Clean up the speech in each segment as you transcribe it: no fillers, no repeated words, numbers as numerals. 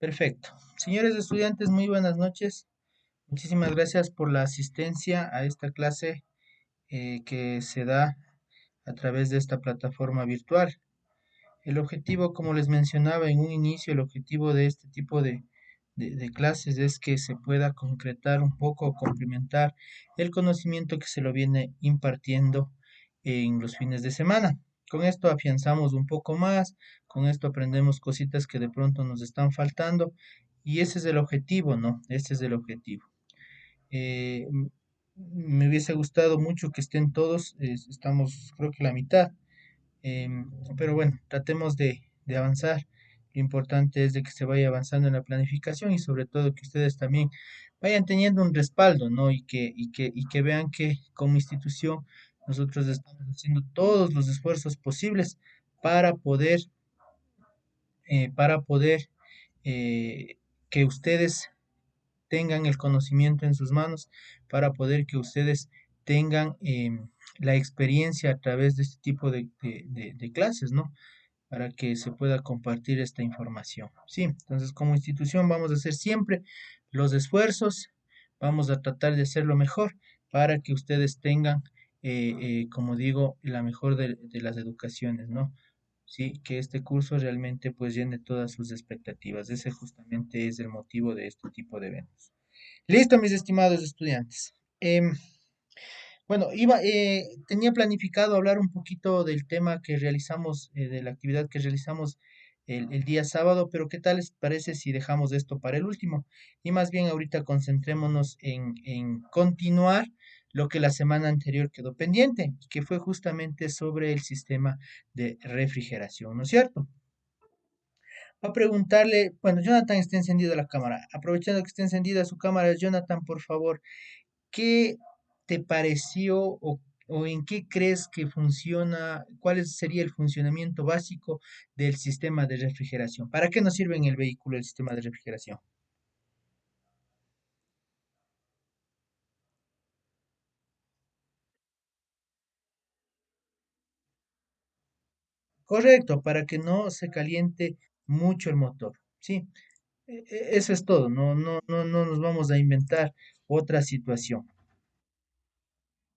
Perfecto. Señores estudiantes, muy buenas noches. Muchísimas gracias por la asistencia a esta clase que se da a través de esta plataforma virtual. El objetivo, como les mencionaba en un inicio, el objetivo de este tipo de clases es que se pueda concretar un poco, complementar el conocimiento que se lo viene impartiendo en los fines de semana. Con esto afianzamos un poco más, con esto aprendemos cositas que de pronto nos están faltando y ese es el objetivo, ¿no? Ese es el objetivo. Eh, m- Me hubiese gustado mucho que estén todos, estamos creo que la mitad. Pero bueno, tratemos de avanzar. Lo importante es de que se vaya avanzando en la planificación y sobre todo que ustedes también vayan teniendo un respaldo, ¿no? Y que vean que como institución nosotros estamos haciendo todos los esfuerzos posibles para poder que ustedes tengan el conocimiento en sus manos, para poder que ustedes tengan la experiencia a través de este tipo de clases, ¿no? Para que se pueda compartir esta información. Sí, entonces como institución vamos a hacer siempre los esfuerzos, vamos a tratar de hacerlo mejor para que ustedes tengan, como digo, la mejor de las educaciones, ¿no? Sí, que este curso realmente pues llene todas sus expectativas. Ese justamente es el motivo de este tipo de eventos. Listo, mis estimados estudiantes. Bueno, tenía planificado hablar un poquito del tema que realizamos, de la actividad que realizamos el día sábado, pero ¿qué tal les parece si dejamos esto para el último? Y más bien ahorita concentrémonos en continuar lo que la semana anterior quedó pendiente, que fue justamente sobre el sistema de refrigeración, ¿no es cierto? Va a preguntarle, bueno, Jonathan está encendida la cámara. Aprovechando que está encendida su cámara, Jonathan, por favor, ¿qué te pareció o en qué crees que funciona? ¿Cuál sería el funcionamiento básico del sistema de refrigeración? ¿Para qué nos sirve en el vehículo el sistema de refrigeración? Correcto, para que no se caliente mucho el motor. Sí, eso es todo. No nos vamos a inventar otra situación.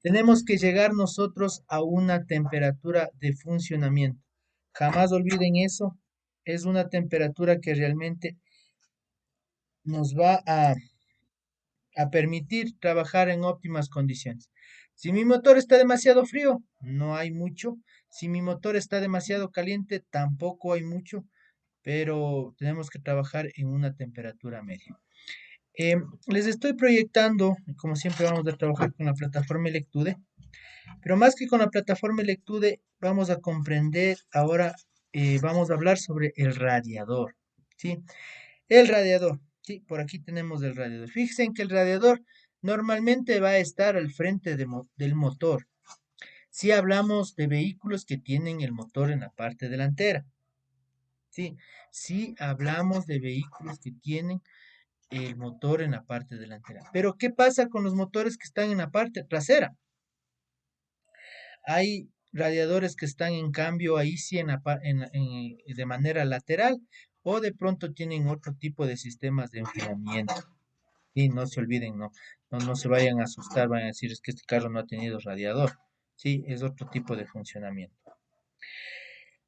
Tenemos que llegar nosotros a una temperatura de funcionamiento. Jamás olviden eso. Es una temperatura que realmente nos va a permitir trabajar en óptimas condiciones. Si mi motor está demasiado frío, no hay mucho. Si mi motor está demasiado caliente, tampoco hay mucho, pero tenemos que trabajar en una temperatura media. Les estoy proyectando, como siempre vamos a trabajar con la plataforma Electude, pero más que con la plataforma Electude, vamos a comprender ahora, vamos a hablar sobre el radiador, ¿sí? El radiador, sí, por aquí tenemos el radiador. Fíjense en que el radiador normalmente va a estar al frente del motor. Si hablamos de vehículos que tienen el motor en la parte delantera, sí, si hablamos de vehículos que tienen el motor en la parte delantera. Pero ¿qué pasa con los motores que están en la parte trasera? Hay radiadores que están en cambio ahí sí de manera lateral o de pronto tienen otro tipo de sistemas de enfriamiento. Y no se olviden, no se vayan a asustar, van a decir es que este carro no ha tenido radiador. Sí, es otro tipo de funcionamiento.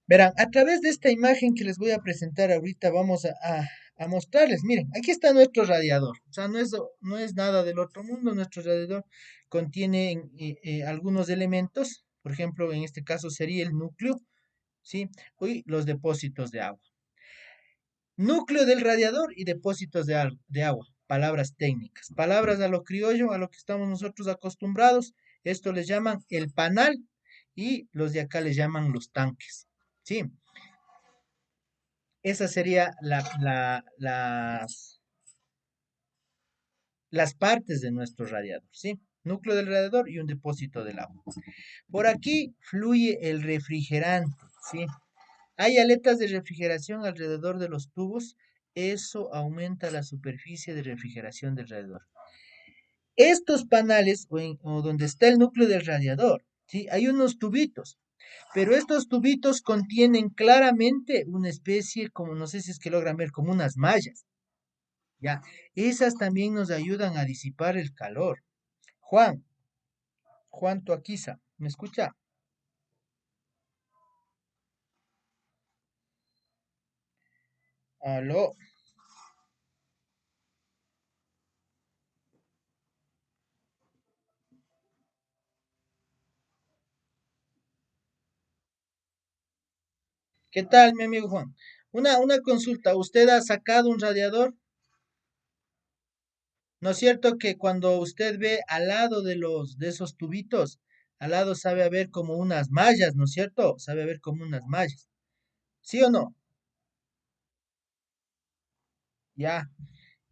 Verán, a través de esta imagen que les voy a presentar ahorita, vamos a mostrarles. Miren, aquí está nuestro radiador. O sea, no es nada del otro mundo. Nuestro radiador contiene algunos elementos. Por ejemplo, en este caso sería el núcleo, ¿sí? Y los depósitos de agua. Núcleo del radiador y depósitos de agua. Palabras técnicas. Palabras a lo criollo, a lo que estamos nosotros acostumbrados. Esto les llaman el panal y los de acá les llaman los tanques. ¿Sí? Esa sería las partes de nuestro radiador, ¿sí? Núcleo del radiador y un depósito del agua. Por aquí fluye el refrigerante, ¿sí? Hay aletas de refrigeración alrededor de los tubos. Eso aumenta la superficie de refrigeración del radiador. Estos panales, o donde está el núcleo del radiador, ¿sí? Hay unos tubitos. Pero estos tubitos contienen claramente una especie, como no sé si es que logran ver, como unas mallas, ¿ya? Esas también nos ayudan a disipar el calor. Juan, Juan Toaquiza, ¿me escucha? Aló, ¿qué tal, mi amigo Juan? Una consulta, ¿usted ha sacado un radiador? ¿No es cierto que cuando usted ve al lado de esos tubitos, al lado sabe haber como unas mallas, ¿no es cierto? Sabe haber como unas mallas. ¿Sí o no? Ya,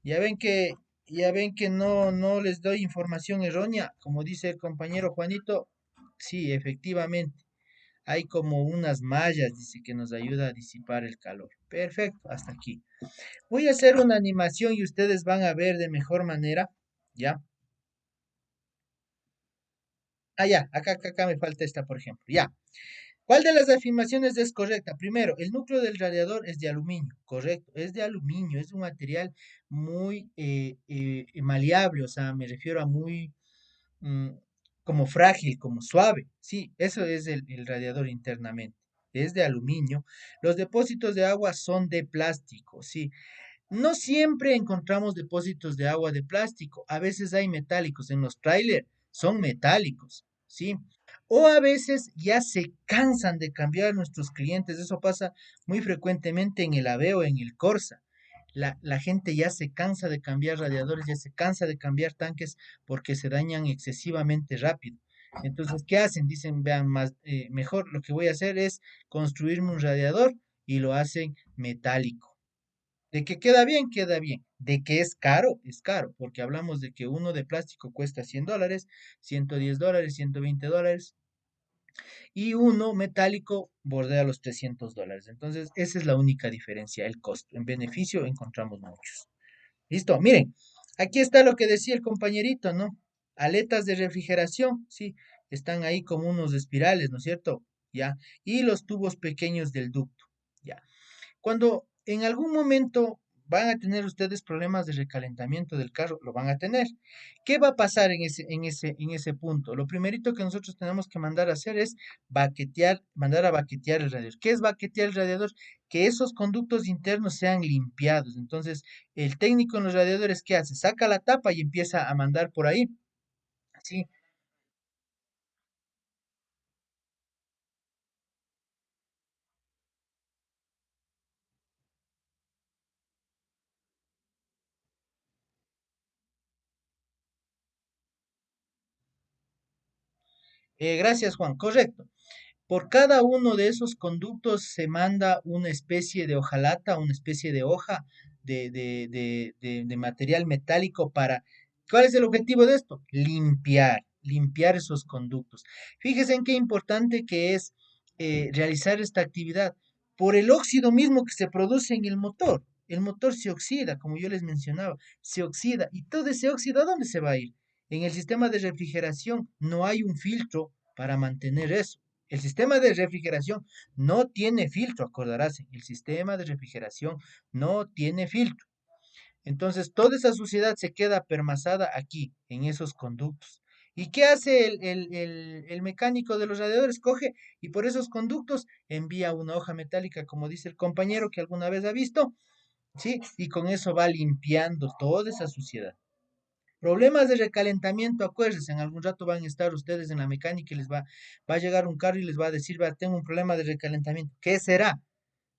ya ven que, ya ven que no les doy información errónea, como dice el compañero Juanito. Sí, efectivamente, hay como unas mallas, dice, que nos ayuda a disipar el calor. Perfecto, hasta aquí. Voy a hacer una animación y ustedes van a ver de mejor manera, ¿ya? Ah, ya, acá me falta esta, por ejemplo. Ya. ¿Cuál de las afirmaciones es correcta? Primero, el núcleo del radiador es de aluminio. Correcto, es de aluminio, es un material muy maleable, o sea, me refiero a muy mm, como frágil, como suave. Sí, eso es el radiador internamente. Es de aluminio. Los depósitos de agua son de plástico, sí. No siempre encontramos depósitos de agua de plástico, a veces hay metálicos, en los trailers son metálicos, ¿sí? O a veces ya se cansan de cambiar nuestros clientes, eso pasa muy frecuentemente en el Aveo, en el Corsa. La gente ya se cansa de cambiar radiadores, ya se cansa de cambiar tanques porque se dañan excesivamente rápido. Entonces, ¿qué hacen? Dicen, vean, más, mejor lo que voy a hacer es construirme un radiador y lo hacen metálico. De que queda bien, queda bien. De que es caro, porque hablamos de que uno de plástico cuesta $100, $110, $120, y uno metálico bordea los $300. Entonces, esa es la única diferencia, el costo. En beneficio encontramos muchos. Listo, miren, aquí está lo que decía el compañerito, ¿no? Aletas de refrigeración, sí, están ahí como unos espirales, ¿no es cierto? Ya. Y los tubos pequeños del ducto, ya. Cuando en algún momento van a tener ustedes problemas de recalentamiento del carro, lo van a tener. ¿Qué va a pasar en ese punto? Lo primerito que nosotros tenemos que mandar a hacer es mandar a baquetear el radiador. ¿Qué es baquetear el radiador? Que esos conductos internos sean limpiados. Entonces, el técnico en los radiadores, ¿qué hace? Saca la tapa y empieza a mandar por ahí. Sí, gracias, Juan. Correcto. Por cada uno de esos conductos se manda una especie de hojalata, una especie de hoja de material metálico para... ¿Cuál es el objetivo de esto? Limpiar esos conductos. Fíjense en qué importante que es realizar esta actividad por el óxido mismo que se produce en el motor. El motor se oxida, como yo les mencionaba, se oxida. ¿Y todo ese óxido a dónde se va a ir? En el sistema de refrigeración no hay un filtro para mantener eso. El sistema de refrigeración no tiene filtro, acordarás. El sistema de refrigeración no tiene filtro. Entonces, toda esa suciedad se queda permasada aquí, en esos conductos. ¿Y qué hace el mecánico de los radiadores? Coge y por esos conductos envía una hoja metálica, como dice el compañero que alguna vez ha visto, ¿sí? Y con eso va limpiando toda esa suciedad. Problemas de recalentamiento, acuérdense, en algún rato van a estar ustedes en la mecánica y va a llegar un carro y les va a decir, va, tengo un problema de recalentamiento. ¿Qué será?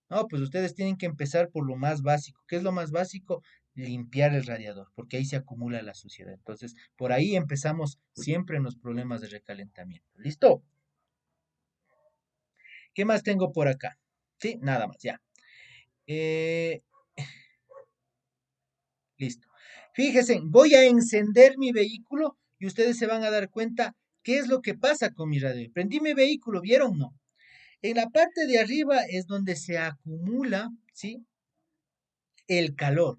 No, pues ustedes tienen que empezar por lo más básico. ¿Qué es lo más básico? Limpiar el radiador, porque ahí se acumula la suciedad. Entonces, por ahí empezamos siempre en los problemas de recalentamiento. ¿Listo? ¿Qué más tengo por acá? Sí, nada más, ya. Eh, Listo. Fíjense, voy a encender mi vehículo y ustedes se van a dar cuenta qué es lo que pasa con mi radio. Prendí mi vehículo, ¿vieron? No. En la parte de arriba es donde se acumula, ¿sí? El calor.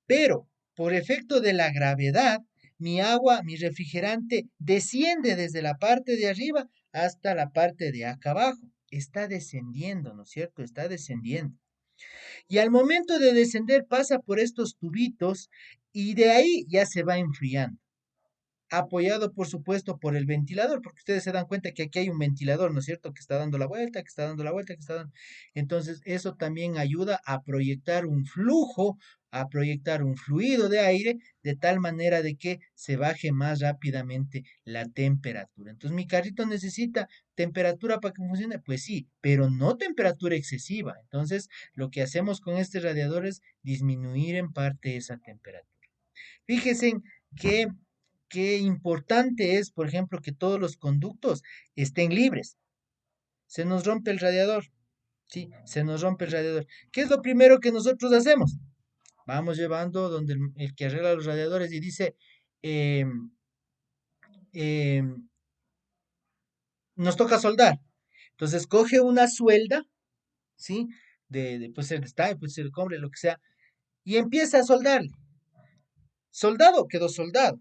Pero por efecto de la gravedad, mi agua, mi refrigerante, desciende desde la parte de arriba hasta la parte de acá abajo. Está descendiendo, ¿no es cierto? Está descendiendo. Y al momento de descender pasa por estos tubitos y de ahí ya se va enfriando, apoyado por supuesto por el ventilador, porque ustedes se dan cuenta que aquí hay un ventilador, ¿no es cierto? Que está dando la vuelta, que está dando la vuelta, que está dando... Entonces eso también ayuda a proyectar un flujo, a proyectar un fluido de aire, de tal manera de que se baje más rápidamente la temperatura. Entonces mi carrito necesita temperatura para que funcione, pues sí, pero no temperatura excesiva. Entonces lo que hacemos con este radiador es disminuir en parte esa temperatura. Fíjense que qué importante es, por ejemplo, que todos los conductos estén libres. Se nos rompe el radiador, ¿sí? Se nos rompe el radiador. ¿Qué es lo primero que nosotros hacemos? Vamos llevando donde el que arregla los radiadores y dice, em, em, nos toca soldar. Entonces coge una suelda, ¿sí? Puede ser de style, puede ser de cobre, lo que sea, y empieza a soldarle. Soldado, quedó soldado.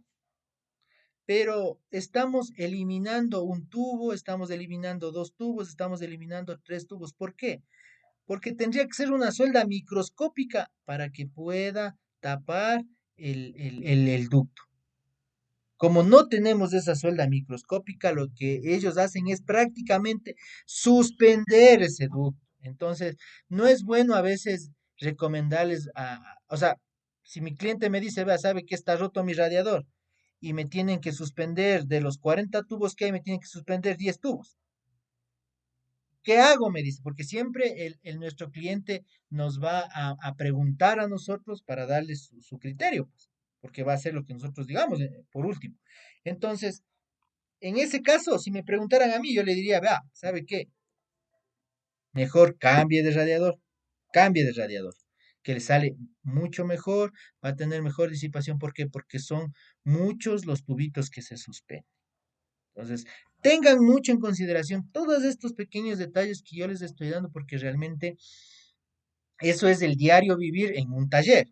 Pero estamos eliminando un tubo, estamos eliminando dos tubos, estamos eliminando tres tubos. ¿Por qué? Porque tendría que ser una suelda microscópica para que pueda tapar el ducto. Como no tenemos esa suelda microscópica, lo que ellos hacen es prácticamente suspender ese ducto. Entonces, no es bueno a veces recomendarles o sea, si mi cliente me dice, vea, sabe que está roto mi radiador y me tienen que suspender de los 40 tubos que hay, me tienen que suspender 10 tubos. ¿Qué hago? Me dice, porque siempre nuestro cliente nos va a preguntar a nosotros para darle su criterio, pues, porque va a ser lo que nosotros digamos, por último. Entonces, en ese caso, si me preguntaran a mí, yo le diría, vea, ¿sabe qué? Mejor cambie de radiador, que le sale mucho mejor, va a tener mejor disipación. ¿Por qué? Porque son muchos los tubitos que se suspenden. Entonces, tengan mucho en consideración todos estos pequeños detalles que yo les estoy dando, porque realmente eso es el diario vivir en un taller,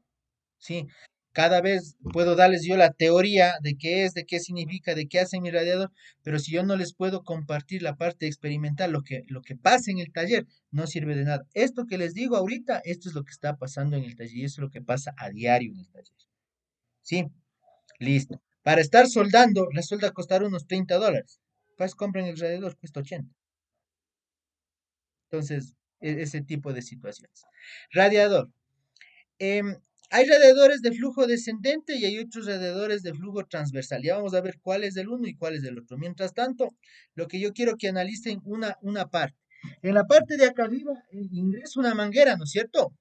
¿sí? Cada vez puedo darles yo la teoría de qué es, de qué significa, de qué hace mi radiador, pero si yo no les puedo compartir la parte experimental, lo que pasa en el taller, no sirve de nada. Esto que les digo ahorita, esto es lo que está pasando en el taller y eso es lo que pasa a diario en el taller. ¿Sí? Listo. Para estar soldando, la suelda costará unos $30. Pues compren el radiador, cuesta 80. Entonces, ese tipo de situaciones. Radiador. Em, hay radiadores de flujo descendente y hay otros radiadores de flujo transversal. Ya vamos a ver cuál es del uno y cuál es del otro. Mientras tanto, lo que yo quiero que analicen una parte. En la parte de acá arriba ingresa una manguera, ¿no es cierto?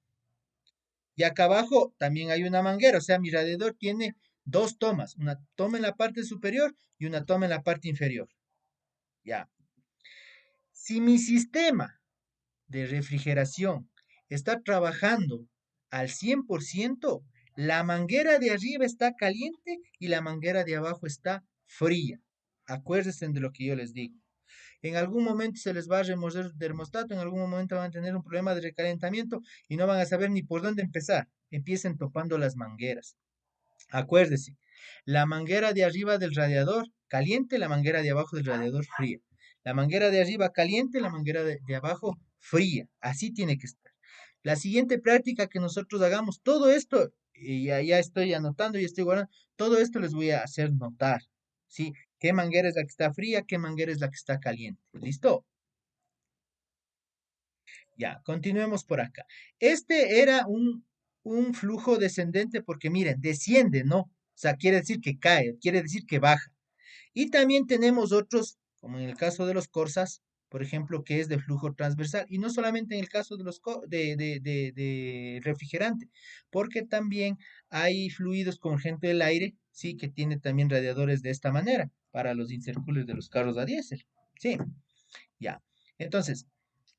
Y acá abajo también hay una manguera. O sea, mi radiador tiene dos tomas. Una toma en la parte superior y una toma en la parte inferior. Ya. Si mi sistema de refrigeración está trabajando al 100%, la manguera de arriba está caliente y la manguera de abajo está fría. Acuérdense de lo que yo les digo. En algún momento se les va a remorder el termostato, en algún momento van a tener un problema de recalentamiento y no van a saber ni por dónde empezar. Empiecen topando las mangueras. Acuérdese, la manguera de arriba del radiador caliente, la manguera de abajo del radiador fría. La manguera de arriba caliente, la manguera de abajo fría. Así tiene que estar. La siguiente práctica que nosotros hagamos, todo esto, y ya estoy anotando y estoy guardando, todo esto les voy a hacer notar, ¿sí? ¿Qué manguera es la que está fría? ¿Qué manguera es la que está caliente? ¿Listo? Ya, continuemos por acá. Este era un flujo descendente porque miren, desciende, ¿no? O sea, quiere decir que cae, quiere decir que baja. Y también tenemos otros, como en el caso de los Corsas, por ejemplo, que es de flujo transversal. Y no solamente en el caso de los de refrigerante, porque también hay fluidos como gente del aire, sí, que tiene también radiadores de esta manera para los intercoolers de los carros a diésel. Sí, ya. Entonces,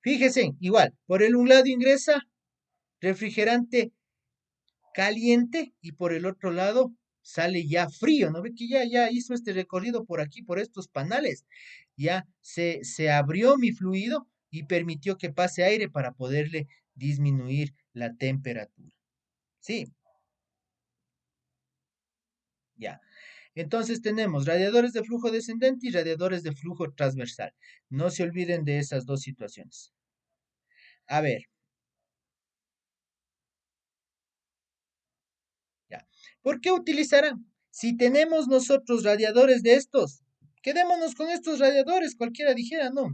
fíjese, igual, por el un lado ingresa refrigerante caliente y por el otro lado sale ya frío, ¿no ve que ya hizo este recorrido por aquí, por estos panales? Ya se abrió mi fluido y permitió que pase aire para poderle disminuir la temperatura. Sí, ya. Entonces tenemos radiadores de flujo descendente y radiadores de flujo transversal. No se olviden de esas dos situaciones. A ver, ya. ¿Por qué utilizarán? Si tenemos nosotros radiadores de estos, quedémonos con estos radiadores, cualquiera dijera, no.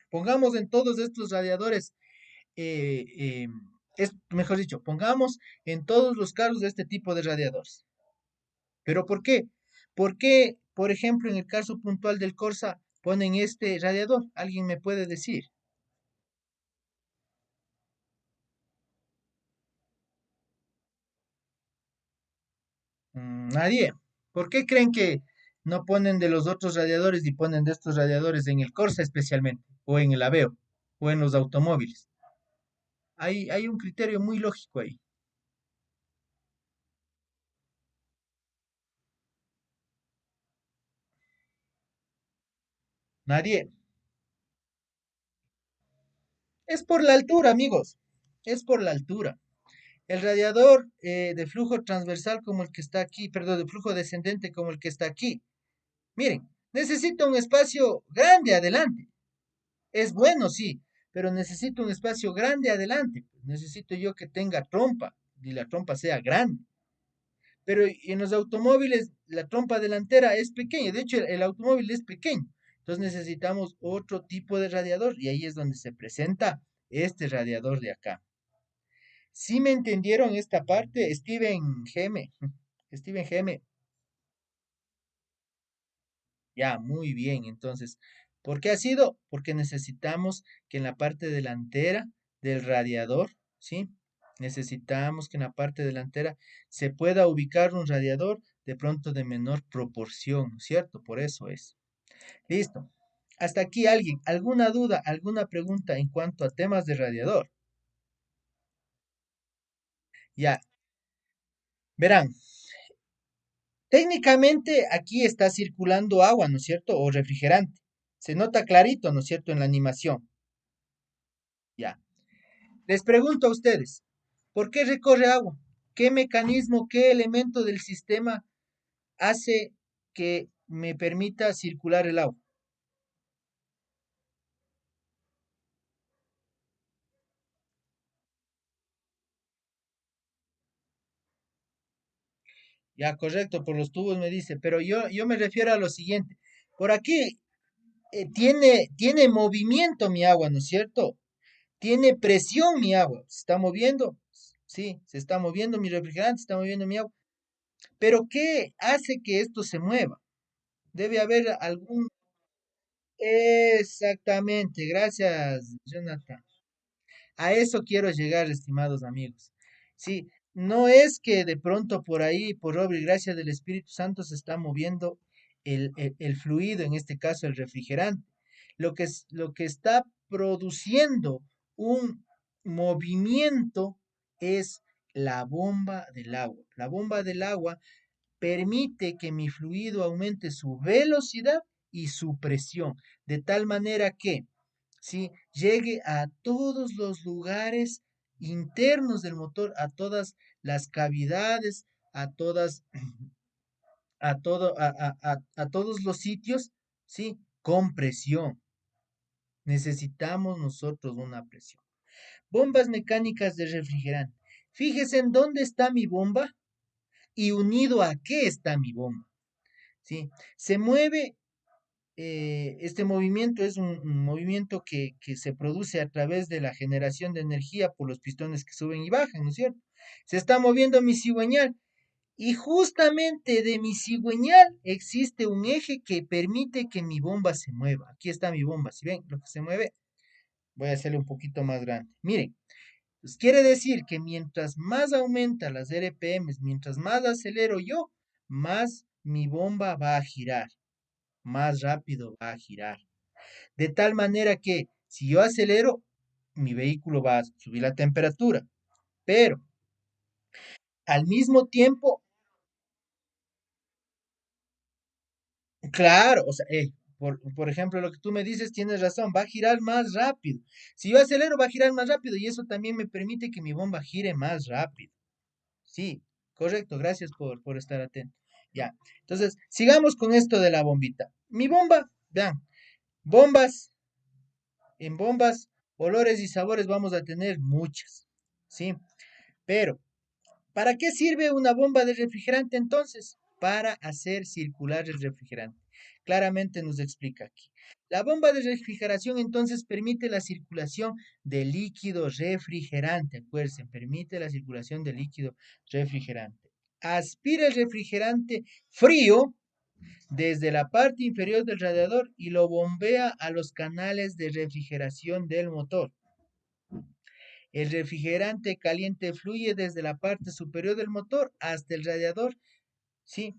Pongamos en todos estos radiadores, eh, eh, mejor dicho, pongamos en todos los carros de este tipo de radiadores. ¿Pero por qué? ¿Por qué, por ejemplo, en el caso puntual del Corsa ponen este radiador? ¿Alguien me puede decir? Nadie. ¿Por qué creen que no ponen de los otros radiadores y ponen de estos radiadores en el Corsa especialmente? O en el Aveo, o en los automóviles. Hay un criterio muy lógico ahí. Nadie. Es por la altura, amigos. Es por la altura. El radiador de flujo transversal como el que está aquí, perdón, de flujo descendente como el que está aquí. Miren, necesita un espacio grande adelante. Es bueno, sí, pero necesito un espacio grande adelante. Necesito yo que tenga trompa y la trompa sea grande. Pero en los automóviles la trompa delantera es pequeña. De hecho, el automóvil es pequeño. Entonces necesitamos otro tipo de radiador y ahí es donde se presenta este radiador de acá. ¿Sí me entendieron esta parte? Steven Geme. Steven Geme. Ya, muy bien. Entonces, ¿por qué ha sido? Porque necesitamos que en la parte delantera del radiador, ¿sí? Necesitamos que en la parte delantera se pueda ubicar un radiador de pronto de menor proporción, ¿no es cierto? Por eso es. Listo. Hasta aquí alguien, ¿alguna duda, alguna pregunta en cuanto a temas de radiador? Ya, verán, técnicamente aquí está circulando agua, ¿no es cierto? O refrigerante. Se nota clarito, ¿no es cierto? En la animación. Ya. Les pregunto a ustedes, ¿por qué recorre agua? ¿Qué mecanismo, qué elemento del sistema hace que me permita circular el agua? Ya, correcto, por los tubos me dice, pero yo me refiero a lo siguiente. Por aquí tiene movimiento mi agua, ¿no es cierto? Tiene presión mi agua. ¿Se está moviendo? Sí, se está moviendo mi refrigerante, se está moviendo mi agua. Pero ¿qué hace que esto se mueva? Debe haber algún... Exactamente, gracias, Jonathan. A eso quiero llegar, estimados amigos. Sí, no es que de pronto por ahí, por obra y gracia del Espíritu Santo, se está moviendo el fluido, en este caso el refrigerante. Lo que está produciendo un movimiento es la bomba del agua. La bomba del agua permite que mi fluido aumente su velocidad y su presión, de tal manera que ¿sí? Llegue a todos los lugares internos del motor, a todas las cavidades, a todas, a todo, a todos los sitios, ¿sí? Con presión. Necesitamos nosotros una presión. Bombas mecánicas de refrigerante. Fíjese en dónde está mi bomba y unido a qué está mi bomba, ¿sí? Se mueve este movimiento es un movimiento que se produce a través de la generación de energía por los pistones que suben y bajan, ¿no es cierto? Se está moviendo mi cigüeñal y justamente de mi cigüeñal existe un eje que permite que mi bomba se mueva. Aquí está mi bomba, si ven lo que se mueve, voy a hacerle un poquito más grande. Miren, pues quiere decir que mientras más aumenta las RPMs, mientras más acelero yo, más mi bomba va a girar, más rápido va a girar. De tal manera que si yo acelero, mi vehículo va a subir la temperatura, pero al mismo tiempo, claro, o sea, por ejemplo, lo que tú me dices, tienes razón, va a girar más rápido. Si yo acelero, va a girar más rápido y eso también me permite que mi bomba gire más rápido. Sí, correcto, gracias por estar atento. Ya. Entonces, sigamos con esto de la bombita. Mi bomba, vean, bombas, en bombas, olores y sabores vamos a tener muchas, ¿sí? Pero ¿para qué sirve una bomba de refrigerante entonces? Para hacer circular el refrigerante. Claramente nos explica aquí. La bomba de refrigeración entonces permite la circulación de líquido refrigerante. Acuérdense, permite la circulación de líquido refrigerante. Aspira el refrigerante frío desde la parte inferior del radiador y lo bombea a los canales de refrigeración del motor. El refrigerante caliente fluye desde la parte superior del motor hasta el radiador. Sí,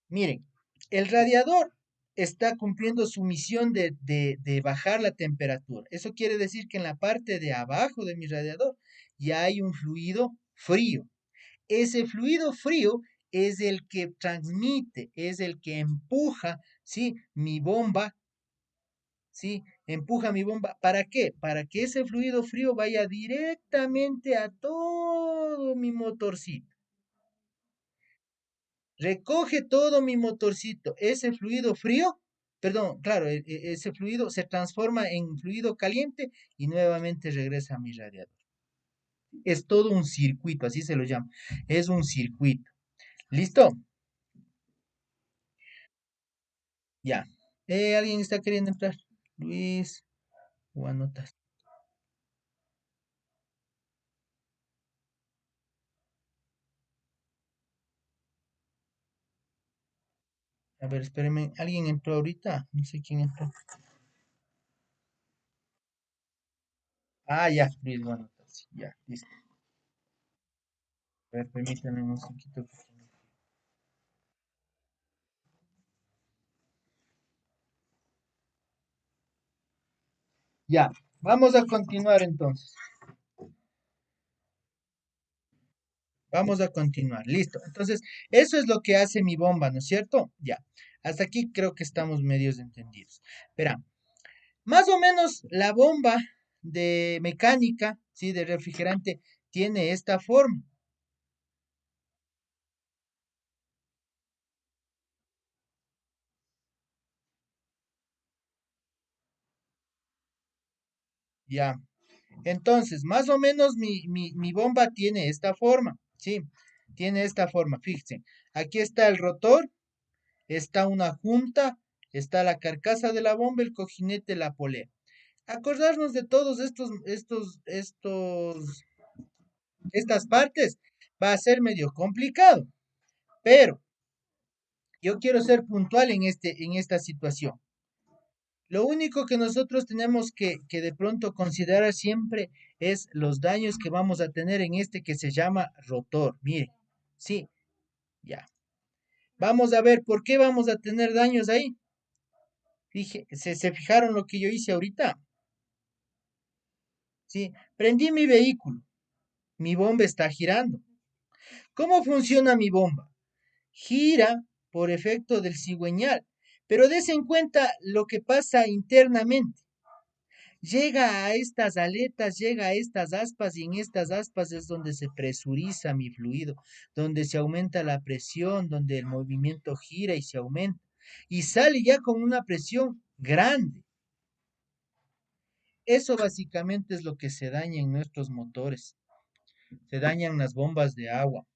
miren, el radiador está cumpliendo su misión de bajar la temperatura. Eso quiere decir que en la parte de abajo de mi radiador ya hay un fluido frío. Ese fluido frío es el que transmite, es el que empuja, ¿sí? Mi bomba, ¿sí? Empuja mi bomba. ¿Para qué? Para que ese fluido frío vaya directamente a todo mi motorcito. Recoge todo mi motorcito. Ese fluido frío, perdón, claro, ese fluido se transforma en fluido caliente y nuevamente regresa a mi radiador. Es todo un circuito, así se lo llama. Es un circuito. ¿Listo? Ya. ¿Alguien está queriendo entrar? Luis, o anotas. A ver, espérenme. ¿Alguien entró ahorita? No sé quién entró. Ah, ya, Luis, bueno, entonces, ya, listo. A ver, permítanme un poquito. Ya, vamos a continuar entonces. Vamos a continuar, listo. Entonces, eso es lo que hace mi bomba, ¿no es cierto? Ya, hasta aquí creo que estamos medios entendidos. Verá, más o menos la bomba de mecánica, ¿sí? De refrigerante, tiene esta forma. Ya, entonces, más o menos mi bomba tiene esta forma, ¿sí? Tiene esta forma, fíjense. Aquí está el rotor, está una junta, está la carcasa de la bomba, el cojinete, la polea. Acordarnos de todos estas partes va a ser medio complicado, pero yo quiero ser puntual en esta situación. Lo único que nosotros tenemos que de pronto considerar siempre es los daños que vamos a tener en este que se llama rotor. Mire, sí, ya. Vamos a ver por qué vamos a tener daños ahí. ¿Se fijaron lo que yo hice ahorita? Sí, prendí mi vehículo, mi bomba está girando. ¿Cómo funciona mi bomba? Gira por efecto del cigüeñal, pero des en cuenta lo que pasa internamente. Llega a estas aletas, llega a estas aspas y en estas aspas es donde se presuriza mi fluido, donde se aumenta la presión, donde el movimiento gira y se aumenta. Y sale ya con una presión grande. Eso básicamente es lo que se daña en nuestros motores. Se dañan las bombas de agua.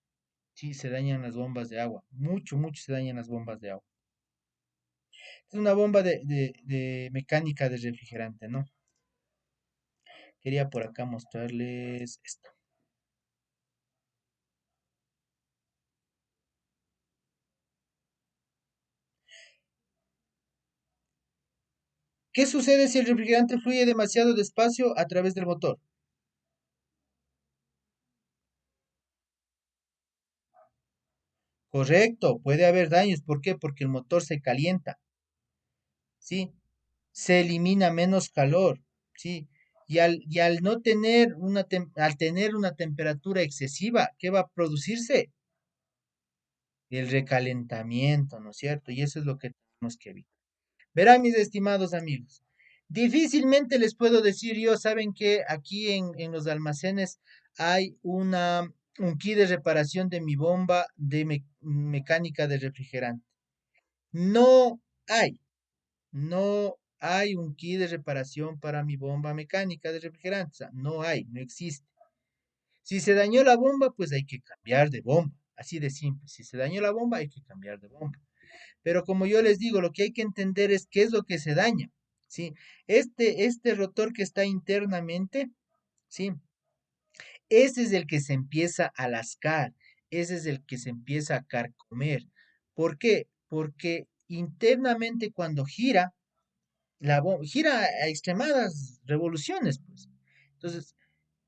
Sí, se dañan las bombas de agua. Mucho, mucho se dañan las bombas de agua. Es una bomba de mecánica de refrigerante, ¿no? Quería por acá mostrarles esto. ¿Qué sucede si el refrigerante fluye demasiado despacio a través del motor? Correcto, puede haber daños. ¿Por qué? Porque el motor se calienta, ¿sí? Se elimina menos calor, ¿sí? Y al no tener al tener una temperatura excesiva, ¿qué va a producirse? El recalentamiento, ¿no es cierto? Y eso es lo que tenemos que evitar. Verán, mis estimados amigos, difícilmente les puedo decir yo, saben que aquí en los almacenes hay un kit de reparación de mi bomba de mecánica de refrigerante. No hay, no hay un kit de reparación para mi bomba mecánica de refrigerante. O sea, no hay, no existe. Si se dañó la bomba, pues hay que cambiar de bomba. Así de simple. Si se dañó la bomba, hay que cambiar de bomba. Pero como yo les digo, lo que hay que entender es qué es lo que se daña. ¿Sí? Este rotor que está internamente, ¿sí? Ese es el que se empieza a lascar, ese es el que se empieza a carcomer. ¿Por qué? Porque internamente cuando gira, gira a extremadas revoluciones, pues. Entonces,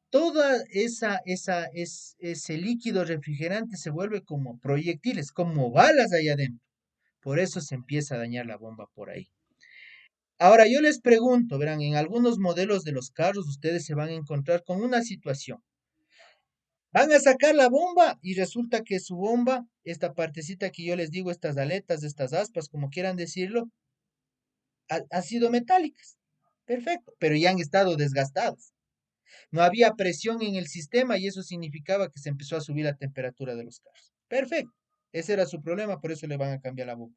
toda ese líquido refrigerante se vuelve como proyectiles, como balas ahí adentro. Por eso se empieza a dañar la bomba por ahí. Ahora, yo les pregunto, verán, en algunos modelos de los carros ustedes se van a encontrar con una situación. Van a sacar la bomba y resulta que su bomba, esta partecita que yo les digo, estas aletas, estas aspas, como quieran decirlo, ha sido metálicas. Perfecto, pero ya han estado desgastadas. No había presión en el sistema y eso significaba que se empezó a subir la temperatura de los carros. Perfecto, ese era su problema, por eso le van a cambiar la bomba.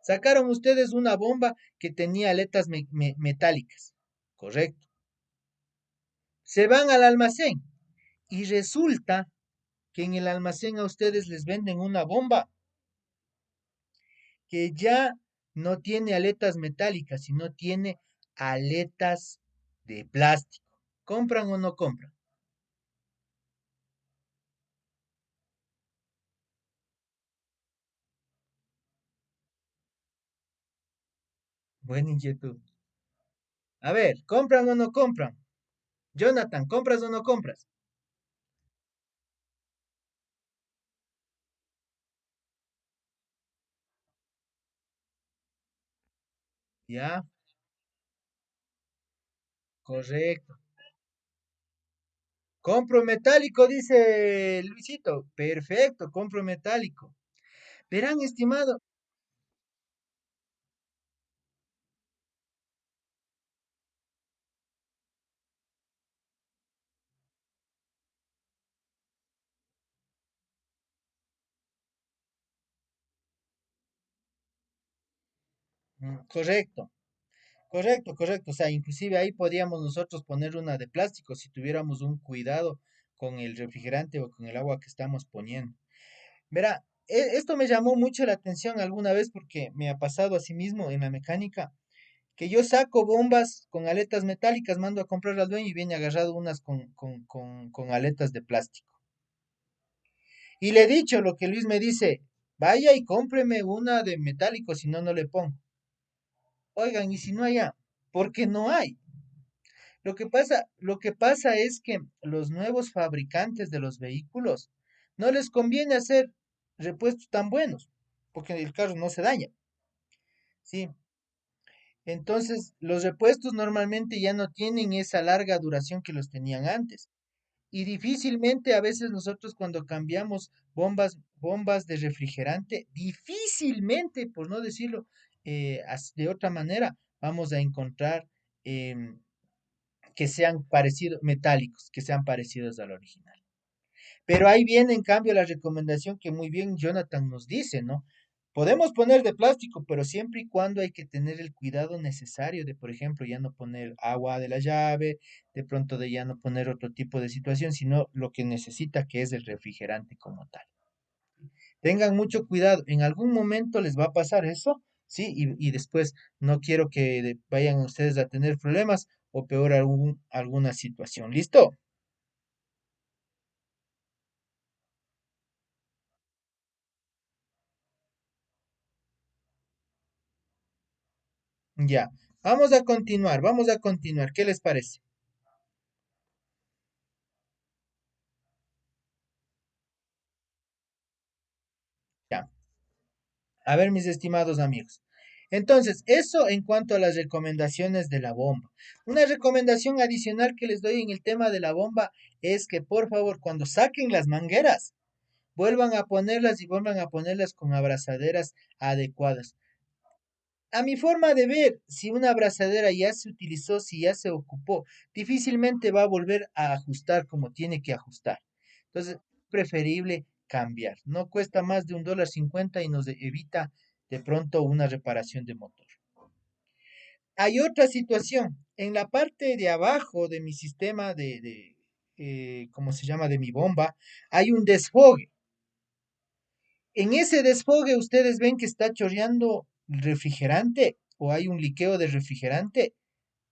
Sacaron ustedes una bomba que tenía aletas metálicas, correcto. Se van al almacén y resulta que en el almacén a ustedes les venden una bomba que ya no tiene aletas metálicas, sino tiene aletas de plástico. ¿Compran o no compran? Buena inquietud. A ver, ¿compran o no compran? Jonathan, ¿compras o no compras? Ya, correcto. Compro metálico, dice Luisito. Perfecto, compro metálico. Verán, estimado. Correcto, correcto, correcto. O sea, inclusive ahí podríamos nosotros poner una de plástico si tuviéramos un cuidado con el refrigerante o con el agua que estamos poniendo. Verá, esto me llamó mucho la atención alguna vez porque me ha pasado así mismo en la mecánica, que yo saco bombas con aletas metálicas, mando a comprar al dueño y viene agarrado unas con aletas de plástico. Y le he dicho lo que Luis me dice, vaya y cómpreme una de metálico, si no, no le pongo. Oigan, y si no hay, porque no hay. Lo que pasa es que los nuevos fabricantes de los vehículos no les conviene hacer repuestos tan buenos, porque el carro no se daña, ¿sí? Entonces, los repuestos normalmente ya no tienen esa larga duración que los tenían antes. Y difícilmente a veces nosotros cuando cambiamos bombas de refrigerante, difícilmente, por no decirlo de otra manera, vamos a encontrar em, que sean parecidos, metálicos, que sean parecidos al original. Pero ahí viene en cambio la recomendación que muy bien Jonathan nos dice, ¿no? Podemos poner de plástico, pero siempre y cuando hay que tener el cuidado necesario de, por ejemplo, ya no poner agua de la llave, de pronto de ya no poner otro tipo de situación, sino lo que necesita que es el refrigerante como tal. Tengan mucho cuidado, en algún momento les va a pasar eso, ¿sí? Y después no quiero que vayan ustedes a tener problemas o peor alguna situación. ¿Listo? Ya. Vamos a continuar. ¿Qué les parece? Ya. A ver, mis estimados amigos. Entonces, eso en cuanto a las recomendaciones de la bomba. Una recomendación adicional que les doy en el tema de la bomba es que por favor, cuando saquen las mangueras, vuelvan a ponerlas y vuelvan a ponerlas con abrazaderas adecuadas. A mi forma de ver, si una abrazadera ya se utilizó, si ya se ocupó, difícilmente va a volver a ajustar como tiene que ajustar. Entonces, preferible cambiar. No cuesta más de $1.50 y nos evita de pronto una reparación de motor. Hay otra situación. En la parte de abajo de mi sistema ¿cómo se llama? De mi bomba, hay un desfogue. En ese desfogue ustedes ven que está chorreando refrigerante o hay un liqueo de refrigerante,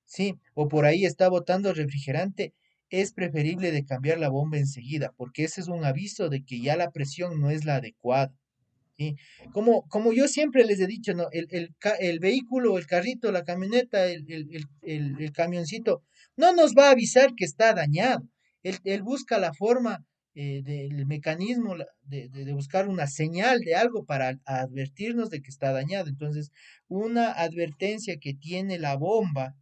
sí, o por ahí está botando refrigerante. Es preferible de cambiar la bomba enseguida, porque ese es un aviso de que ya la presión no es la adecuada. ¿Sí? Como yo siempre les he dicho, ¿no? El vehículo, el carrito, la camioneta, el camioncito, no nos va a avisar que está dañado. Él busca la forma del mecanismo de buscar una señal de algo para advertirnos de que está dañado. Entonces, una advertencia que tiene la bomba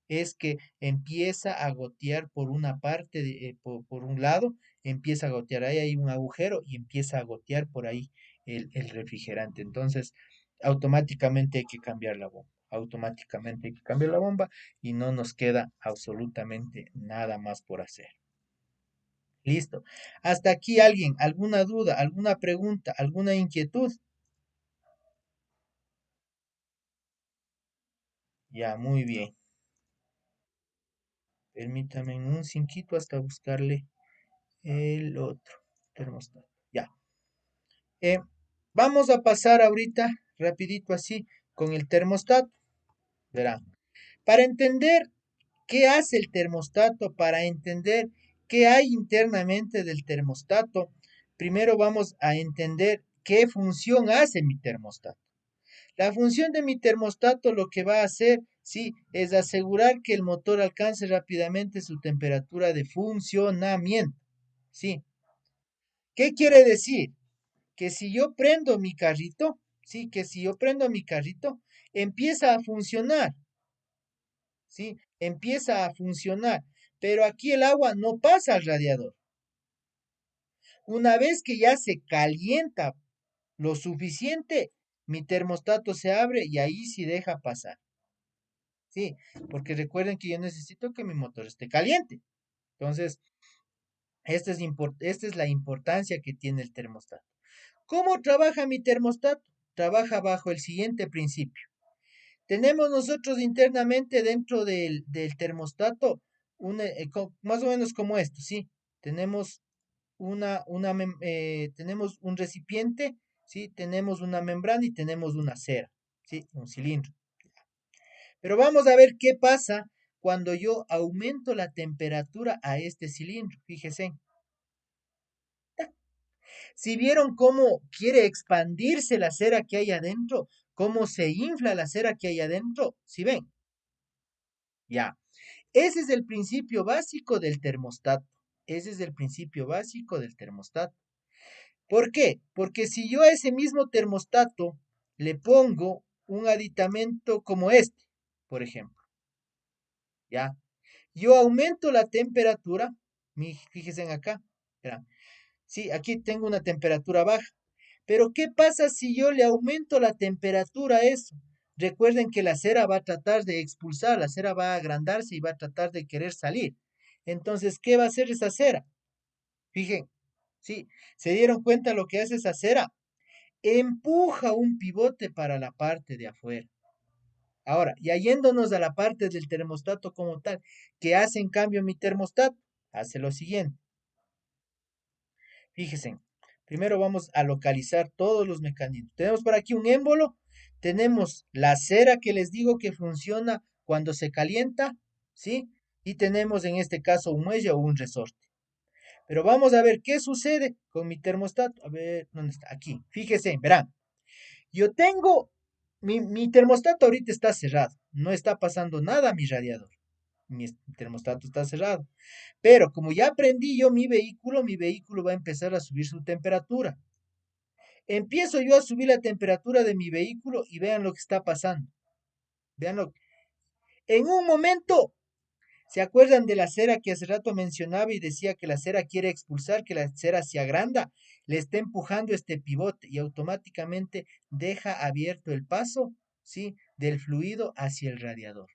es que empieza a gotear por una parte, por un lado, empieza a gotear, ahí hay un agujero y empieza a gotear por ahí el refrigerante. Entonces, automáticamente hay que cambiar la bomba, automáticamente hay que cambiar la bomba y no nos queda absolutamente nada más por hacer. Listo. Hasta aquí alguien, alguna duda, alguna pregunta, alguna inquietud. Ya, muy bien. Permítame un cinquito hasta buscarle el otro termostato. Ya. Eh, Vamos a pasar ahorita, rapidito así, con el termostato. Verán, para entender qué hace el termostato, para entender qué hay internamente del termostato, primero vamos a entender qué función hace mi termostato. La función de mi termostato lo que va a hacer, sí, es asegurar que el motor alcance rápidamente su temperatura de funcionamiento. Sí, ¿qué quiere decir? Que si yo prendo mi carrito, sí, que si yo prendo mi carrito, empieza a funcionar, sí, empieza a funcionar, pero aquí el agua no pasa al radiador. Una vez que ya se calienta lo suficiente, mi termostato se abre y ahí sí deja pasar, sí, porque recuerden que yo necesito que mi motor esté caliente. Entonces, esta es la importancia que tiene el termostato. ¿Cómo trabaja mi termostato? Trabaja bajo el siguiente principio. Tenemos nosotros internamente dentro del termostato más o menos como esto, ¿sí? Tenemos tenemos un recipiente, ¿sí? Tenemos una membrana y tenemos una cera, ¿sí? Un cilindro. Pero vamos a ver qué pasa cuando yo aumento la temperatura a este cilindro. Fíjese. Si vieron cómo quiere expandirse la cera que hay adentro, cómo se infla la cera que hay adentro, ¿sí ven? Ya. Ese es el principio básico del termostato. Ese es el principio básico del termostato. ¿Por qué? Porque si yo a ese mismo termostato le pongo un aditamento como este, por ejemplo, ¿ya? Yo aumento la temperatura, fíjense en acá, verán, sí, aquí tengo una temperatura baja, pero ¿qué pasa si yo le aumento la temperatura a eso? Recuerden que la cera va a tratar de expulsar, la cera va a agrandarse y va a tratar de querer salir. Entonces, ¿qué va a hacer esa cera? Fíjense, sí, ¿se dieron cuenta lo que hace esa cera? Empuja un pivote para la parte de afuera. Ahora, y yéndonos a la parte del termostato como tal, ¿qué hace en cambio mi termostato? Hace lo siguiente. Fíjense, primero vamos a localizar todos los mecanismos. Tenemos por aquí un émbolo, tenemos la cera que les digo que funciona cuando se calienta, ¿sí? Y tenemos en este caso un muelle o un resorte. Pero vamos a ver qué sucede con mi termostato. A ver, ¿dónde está? Aquí. Fíjense, verán. Yo tengo, mi termostato ahorita está cerrado. No está pasando nada a mi radiador. Mi termostato está cerrado. Pero como ya aprendí yo mi vehículo va a empezar a subir su temperatura. Empiezo yo a subir la temperatura de mi vehículo y vean lo que está pasando. Vean. En un momento, ¿se acuerdan de la cera que hace rato mencionaba y decía que la cera quiere expulsar, que la cera se agranda? Le está empujando este pivote y automáticamente deja abierto el paso, ¿sí? Del fluido hacia el radiador.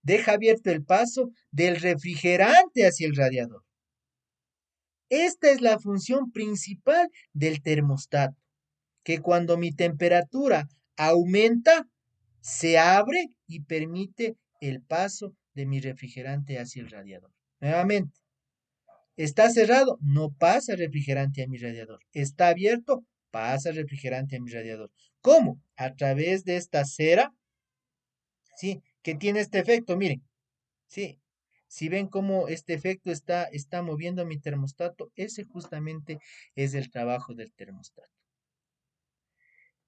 Deja abierto el paso del refrigerante hacia el radiador. Esta es la función principal del termostato, que cuando mi temperatura aumenta, se abre y permite el paso de mi refrigerante hacia el radiador. Nuevamente, está cerrado, no pasa refrigerante a mi radiador. Está abierto, pasa refrigerante a mi radiador. ¿Cómo? A través de esta cera, ¿sí? Que tiene este efecto, miren, ¿sí? Si ven cómo este efecto está moviendo mi termostato, ese justamente es el trabajo del termostato.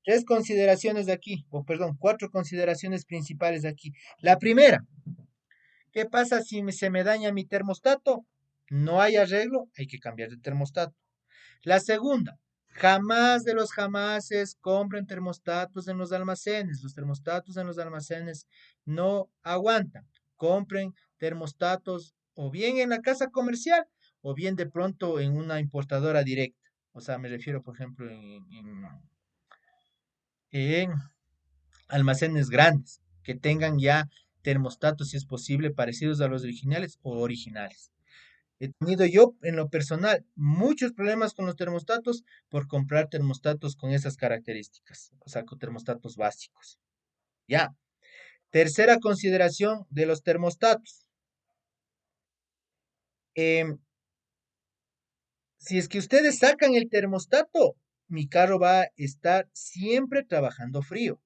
Tres consideraciones de aquí, o perdón, cuatro consideraciones principales de aquí. La primera, ¿qué pasa si se me daña mi termostato? No hay arreglo, hay que cambiar de termostato. La segunda, jamás de los jamases compren termostatos en los almacenes. Los termostatos en los almacenes no aguantan. Compren termostatos o bien en la casa comercial o bien de pronto en una importadora directa. O sea, me refiero, por ejemplo, en almacenes grandes que tengan ya termostatos, si es posible, parecidos a los originales o originales. He tenido yo, en lo personal, muchos problemas con los termostatos por comprar termostatos con esas características, o sea, con termostatos básicos. Ya. Tercera consideración de los termostatos. Em, si es que ustedes sacan el termostato, mi carro va a estar siempre trabajando frío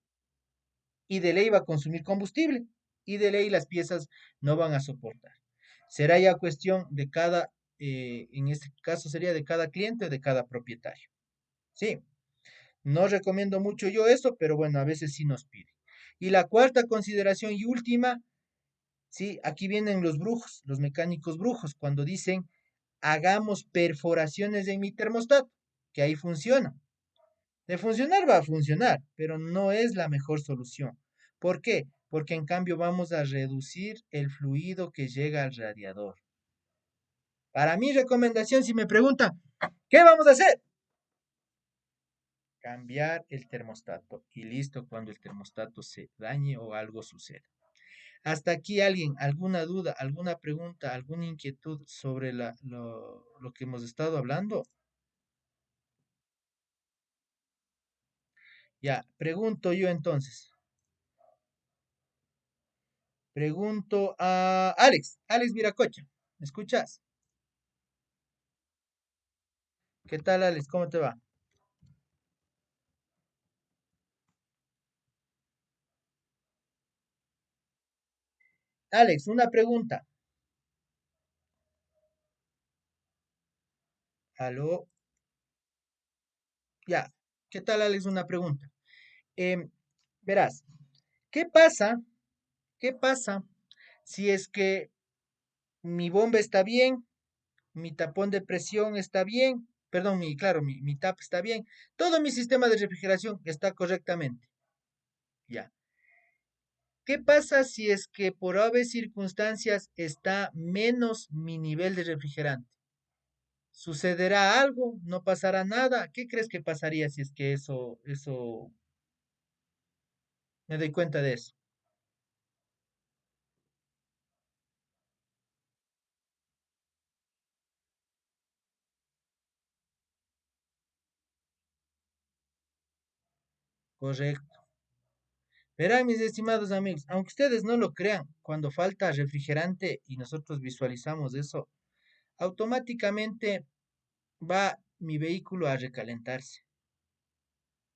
y de ley va a consumir combustible y de ley las piezas no van a soportar. Será ya cuestión de cada, en este caso sería de cada cliente o de cada propietario. Sí, no recomiendo mucho yo eso, pero bueno, a veces sí nos pide. Y la cuarta consideración y última, sí, aquí vienen los brujos, los mecánicos brujos, cuando dicen hagamos perforaciones en mi termostato, que ahí funciona. De funcionar va a funcionar, pero no es la mejor solución. ¿Por qué? Porque en cambio vamos a reducir el fluido que llega al radiador. Para mi recomendación, si me preguntan, ¿qué vamos a hacer? Cambiar el termostato y listo cuando el termostato se dañe o algo suceda. Hasta aquí alguien, alguna duda, alguna pregunta, alguna inquietud sobre lo que hemos estado hablando. Ya, pregunto yo entonces. Pregunto a Alex Viracocha. ¿Me escuchas? ¿Qué tal, Alex? ¿Cómo te va? Alex, una pregunta. ¿Aló? Ya. ¿Qué tal, Alex? Una pregunta. Em, verás, ¿qué pasa? ¿Qué pasa si es que mi bomba está bien, mi tapón de presión está bien, perdón, claro, mi tap está bien, todo mi sistema de refrigeración está correctamente? Ya. ¿Qué pasa si es que por obvias circunstancias está menos mi nivel de refrigerante? ¿Sucederá algo? ¿No pasará nada? ¿Qué crees que pasaría si es que eso, me doy cuenta de eso? Correcto. Verán, mis estimados amigos, aunque ustedes no lo crean, cuando falta refrigerante y nosotros visualizamos eso, automáticamente va mi vehículo a recalentarse,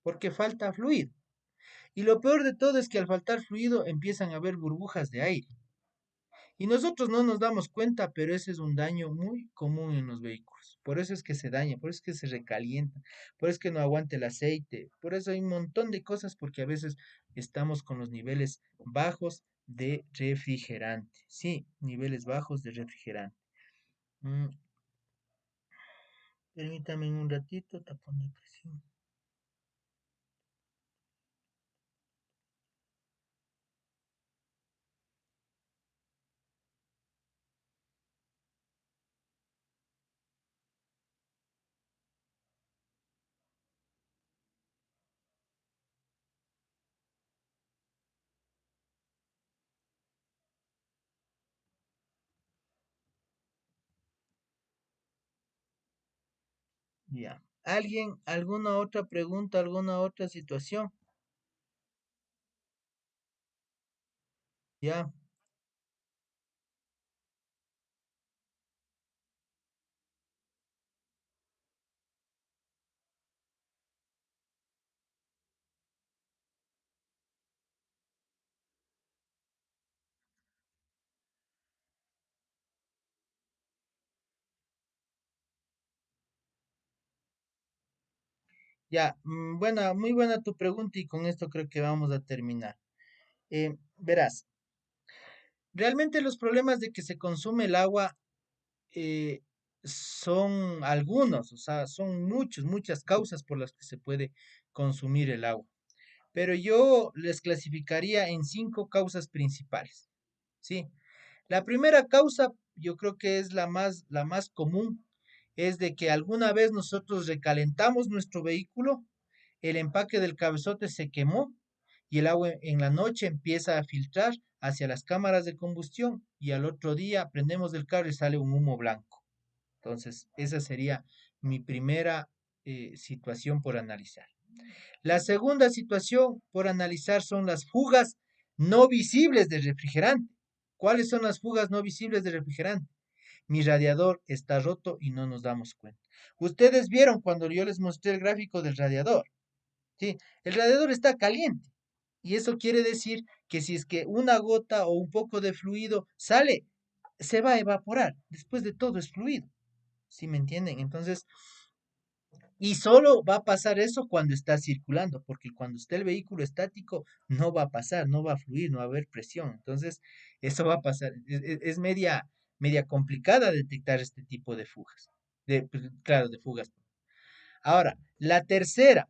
porque falta fluido. Y lo peor de todo es que al faltar fluido empiezan a haber burbujas de aire. Y nosotros no nos damos cuenta, pero ese es un daño muy común en los vehículos. Por eso es que se daña, por eso es que se recalienta, por eso es que no aguanta el aceite, por eso hay un montón de cosas, porque a veces estamos con los niveles bajos de refrigerante. Sí, niveles bajos de refrigerante. Mm, permítame un ratito, tapón de presión. Ya. ¿Alguien, alguna otra pregunta, alguna otra situación? Ya. Ya, buena, muy buena tu pregunta y con esto creo que vamos a terminar. Verás, realmente los problemas de que se consume el agua eh, son algunos, o sea, son muchas causas por las que se puede consumir el agua. Pero yo les clasificaría en cinco causas principales, ¿sí? La primera causa, yo creo que es la más común, es de que alguna vez nosotros recalentamos nuestro vehículo, el empaque del cabezote se quemó y el agua en la noche empieza a filtrar hacia las cámaras de combustión y al otro día prendemos el carro y sale un humo blanco. Entonces, esa sería mi primera situación por analizar. La segunda situación por analizar son las fugas no visibles del refrigerante. ¿Cuáles son las fugas no visibles del refrigerante? Mi radiador está roto y no nos damos cuenta. Ustedes vieron cuando yo les mostré el gráfico del radiador, ¿sí? El radiador está caliente y eso quiere decir que si es que una gota o un poco de fluido sale, se va a evaporar. Después de todo es fluido, ¿sí me entienden? Entonces, y solo va a pasar eso cuando está circulando, porque cuando esté el vehículo estático no va a pasar, no va a fluir, no va a haber presión. Entonces, eso va a pasar. Es media complicada detectar este tipo de fugas. Pues, claro, de fugas. Ahora, la tercera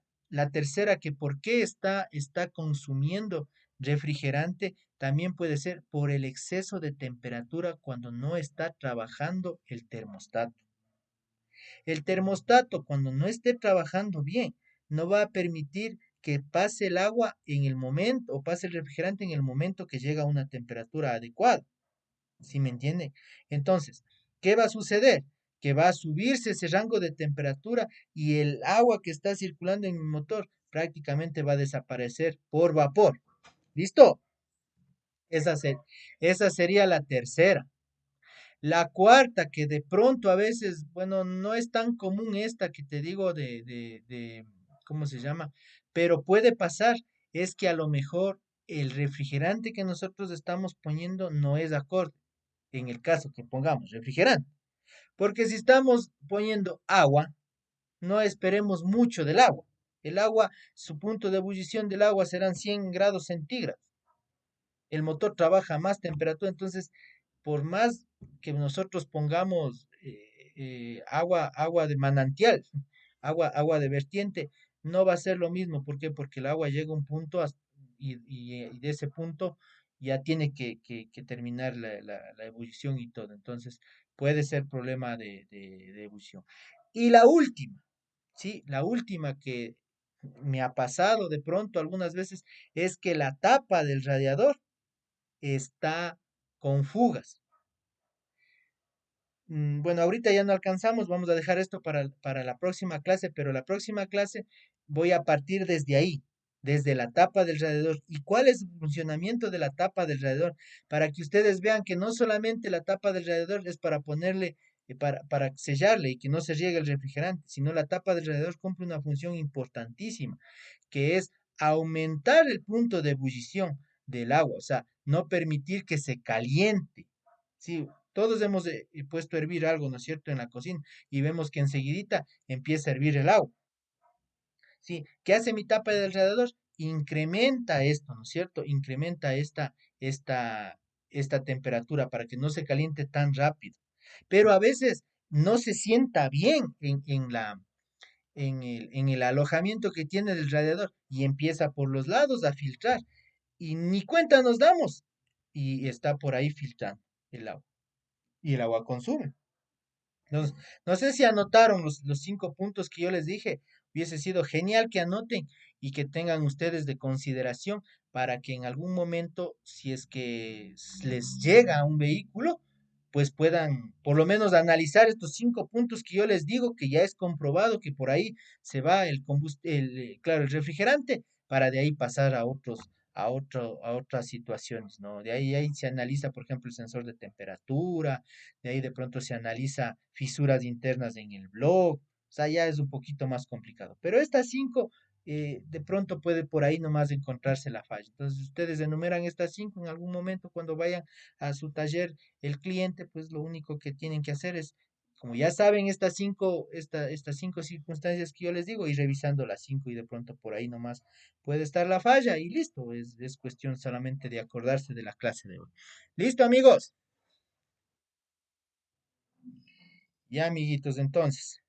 que por qué está consumiendo refrigerante, también puede ser por el exceso de temperatura cuando no está trabajando el termostato. El termostato, cuando no esté trabajando bien, no va a permitir que pase el agua en el momento o pase el refrigerante en el momento que llega a una temperatura adecuada. ¿Sí me entiende? Entonces, ¿qué va a suceder? Que va a subirse ese rango de temperatura y el agua que está circulando en el motor prácticamente va a desaparecer por vapor. ¿Listo? Esa, esa sería la tercera. La cuarta, que de pronto a veces, bueno, no es tan común esta que te digo ¿cómo se llama? Pero puede pasar, es que a lo mejor el refrigerante que nosotros estamos poniendo no es acorde, en el caso que pongamos refrigerante. Porque si estamos poniendo agua, no esperemos mucho del agua. El agua, su punto de ebullición del agua serán 100 grados centígrados. El motor trabaja a más temperatura, entonces por más que nosotros pongamos agua de manantial, agua de vertiente, no va a ser lo mismo. ¿Por qué? Porque el agua llega a un punto y de ese punto ya tiene que terminar la ebullición y todo. Entonces puede ser problema de ebullición. Y la última, ¿sí? La última que me ha pasado de pronto algunas veces es que la tapa del radiador está con fugas. Bueno, ahorita ya no alcanzamos, vamos a dejar esto para la próxima clase, pero la próxima clase voy a partir desde ahí, desde la tapa del radiador. ¿Y cuál es el funcionamiento de la tapa del radiador? Para que ustedes vean que no solamente la tapa del radiador es para ponerle, para sellarle y que no se riegue el refrigerante, sino la tapa del radiador cumple una función importantísima, que es aumentar el punto de ebullición del agua, o sea, no permitir que se caliente. Sí, todos hemos puesto a hervir algo, ¿no es cierto?, en la cocina y vemos que enseguidita empieza a hervir el agua. ¿Sí? ¿Qué hace mi tapa de alrededor? Incrementa esto, ¿no es cierto? Incrementa esta temperatura para que no se caliente tan rápido. Pero a veces no se sienta bien en el alojamiento que tiene el radiador y empieza por los lados a filtrar y ni cuenta nos damos y está por ahí filtrando el agua y el agua consume. Entonces, no sé si anotaron los cinco puntos que yo les dije. Hubiese sido genial que anoten y que tengan ustedes de consideración para que en algún momento, si es que les llega un vehículo, pues puedan por lo menos analizar estos 5 puntos que yo les digo, que ya es comprobado que por ahí se va claro, el refrigerante, para de ahí pasar a otras situaciones, ¿no? De ahí se analiza, por ejemplo, el sensor de temperatura, de ahí de pronto se analiza fisuras internas en el bloque, o sea, ya es un poquito más complicado. Pero estas 5, de pronto puede por ahí nomás encontrarse la falla. Entonces, ustedes enumeran estas 5 en algún momento cuando vayan a su taller, el cliente, pues lo único que tienen que hacer es, como ya saben, estas 5 circunstancias que yo les digo, ir revisando las 5 y de pronto por ahí nomás puede estar la falla y listo, es cuestión solamente de acordarse de la clase de hoy. Listo, amigos. Ya, amiguitos, entonces.